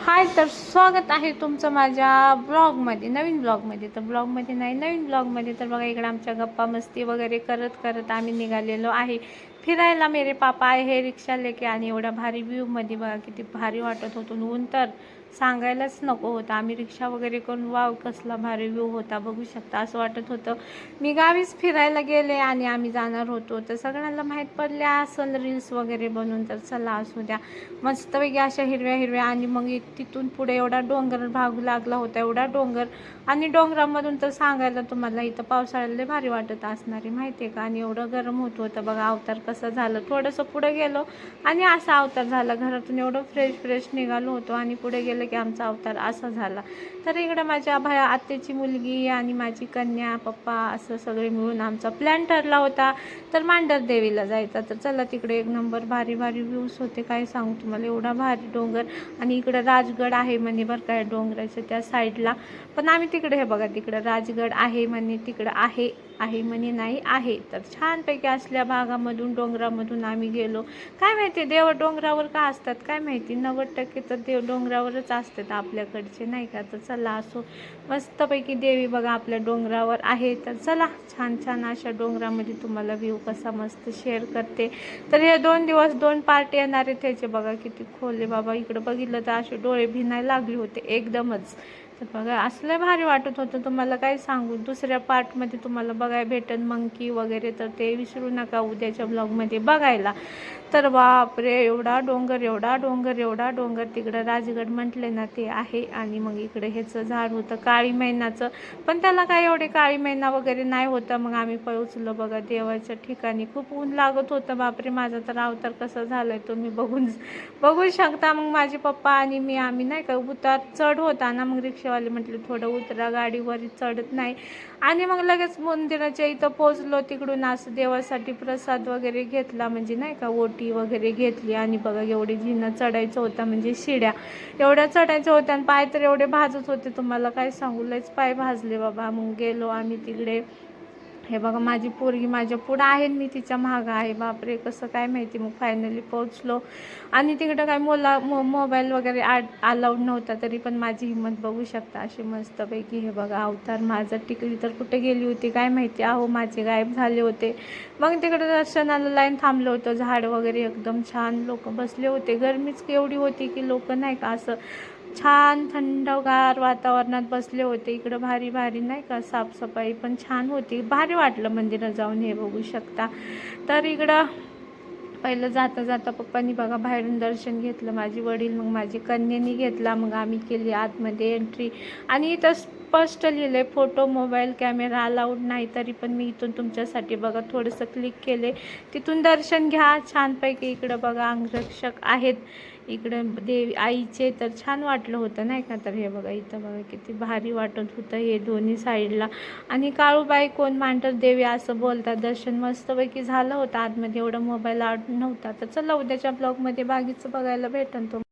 हाय, तर स्वागत आहे तुमचं माझ्या ब्लॉगमध्ये, नवीन ब्लॉगमध्ये. तर ब्लॉगमध्ये नाही, नवीन ब्लॉगमध्ये. तर बघा, इकडे आमच्या गप्पा मस्ती वगैरे करत करत आम्ही निघालेलो आहे फिरायला. मेरे पापा आहे हे रिक्षा लेके, आणि एवढ्या भारी व्ह्यूमध्ये बघा किती भारी वाटत होतं. ऊन तर सांगायलाच नको होतं. आम्ही रिक्षा वगैरे करून वाव कसला भारी व्ह्यू होता बघू शकता. असं वाटत होतं मी गावीच फिरायला गेले आणि आम्ही जाणार होतो. तर सगळ्यांना माहीत पडल्या असेल रील्स वगैरे बनवून. तर चला असू द्या, मस्तपैकी अशा हिरव्या हिरव्या. आणि मग तिथून पुढे एवढा डोंगर भाग लागला होता, एवढा डोंगर. आणि डोंगरामधून तर सांगायला तुम्हाला इथं पावसाळ्याला भारी वाटत असणारी माहिती आहे का. आणि एवढं गरम होत होतं बघा. अवतार कसं झालं, थोडंसं पुढे गेलो आणि असा अवतार झाला. घरातून एवढं फ्रेश निघालो होतो आणि पुढे गेलं की आमचा अवतार असा झाला. तर इकडं माझ्या आत्याची मुलगी आणि माझी कन्या, पप्पा असं सगळे मिळून आमचा प्लॅन ठरला होता तर मांढर देवीला जायचा. तर चला, तिकडे एक नंबर भारी भारी व्ह्यूज होते, काय सांगू तुम्हाला. एवढा भारी डोंगर. आणि इकडं राजगड आहे म्हणे बरं काय, डोंगराच्या त्या साईडला. पण आम्ही तिकडे, हे बघा तिकडं राजगड आहे म्हणे, तिकडं आहे म्हणे, नाही आहे. तर छानपैकी असल्या भागामधून, डोंगरामधून आम्ही गेलो. काय माहिती देव डोंगरावर का असतात काय माहिती. 90% तर देव डोंगरावरच असतात आपल्याकडचे, नाही का. तर चला, असो मस्तपैकी देवी बघा आपल्या डोंगरावर आहे. तर चला, छान छान अशा डोंगरामध्ये तुम्हाला व्ह्यू कसा मस्त शेअर करते. तर हे 2 दिवस 2 पार्ट येणार आहे त्याचे. बघा किती खोल बाबा. इकडं बघितलं तर असे डोळे भिनायला लागले होते एकदमच. तर बघा असलं भारी वाटत होतं, तुम्हाला काय सांगू. दुसऱ्या पार्टमध्ये तुम्हाला बघायला भेटेल मंकी वगैरे, तर ते विसरू नका उद्याच्या ब्लॉगमध्ये बघायला. तर बापरे, एवढा डोंगर तिकडं राजगड म्हटले ना ते आहे. आणि मग इकडे ह्याचं झाड होतं काळी मैनाचं, पण त्याला काय एवढे काळी मैना वगैरे नाही होतं. मग आम्ही पोहोचलो बघा देवाच्या ठिकाणी. खूप ऊन लागत होतं बापरे. माझा तर अवतार कसा झालाय तुम्ही बघू शकता. मग माझे पप्पा आणि मी, आम्ही नाही का, उतार चढ होता ना, मग रिक्षावाले म्हटले थोडं उतरा, गाडीवर चढत नाही. आणि मग लगेच मंदिराच्या इथं पोचलो. तिकडून असं देवासाठी प्रसाद वगैरे घेतला, म्हणजे नाही का ओटी वगैरे घेतली. आणि बघा एवढी जिनं चढायचं होता, म्हणजे शिड्या एवढ्या चढायच्या होत्या. आणि पाय तर एवढे भाजत होते, तुम्हाला काय सांगू, लयच पाय भाजले बाबा. मग गेलो आम्ही तिकडे. हे बघा माझी पोरगी माझ्या पुढं आहे, मी तिच्या मागं आहे. बापरे, कसं काय माहिती. मग फायनली पोहोचलो. आणि तिकडं काय मोबाईल वगैरे अलाउड नव्हता, तरी पण माझी हिंमत बघू शकता अशी मस्तपैकी. हे बघा अवतार माझा. टिकली तर कुठे गेली होती काय माहिती, अहो माझे गायब झाले होते. मग तिकडे दर्शनाला लाईन थांबलं होतं. झाड वगैरे एकदम छान, लोक बसले होते. गरमीच एवढी होती की लोक नाही का असं छान थंडगार वातावरणात बसले होते. इकडं भारी भारी नाही का साफसफाई पण छान होती. भारी वाटलं मंदिरात जाऊन, हे बघू शकता. तर इकडं पहिलं जाता जाता पप्पांनी बघा बाहेरून दर्शन घेतलं, माझी वडील, मग माझी कन्येनी घेतला. मग आम्ही केली आतमध्ये एंट्री. आणि इथं स्पष्ट लिहिलं फोटो मोबाईल कॅमेरा अलाउड नाही, तरी पण मी इथून तुमच्यासाठी बघा थोडंसं क्लिक केले. तिथून दर्शन घ्या छानपैकी. इकडं बघा अंगरक्षक आहेत इकडं देवी आईचे. तर छान वाटलं होतं नाही का. तर हे बघा इथं बघा किती भारी वाटत होतं हे दोन्ही साईडला. आणि काळूबाई कोण मांढर देवी असं बोलतात. दर्शन मस्तपैकी झालं होतं आतमध्ये, एवढं मोबाईल नव्हता. तर चला उद्याच्या ब्लॉगमध्ये बागीचं बघायला भेटेल तो.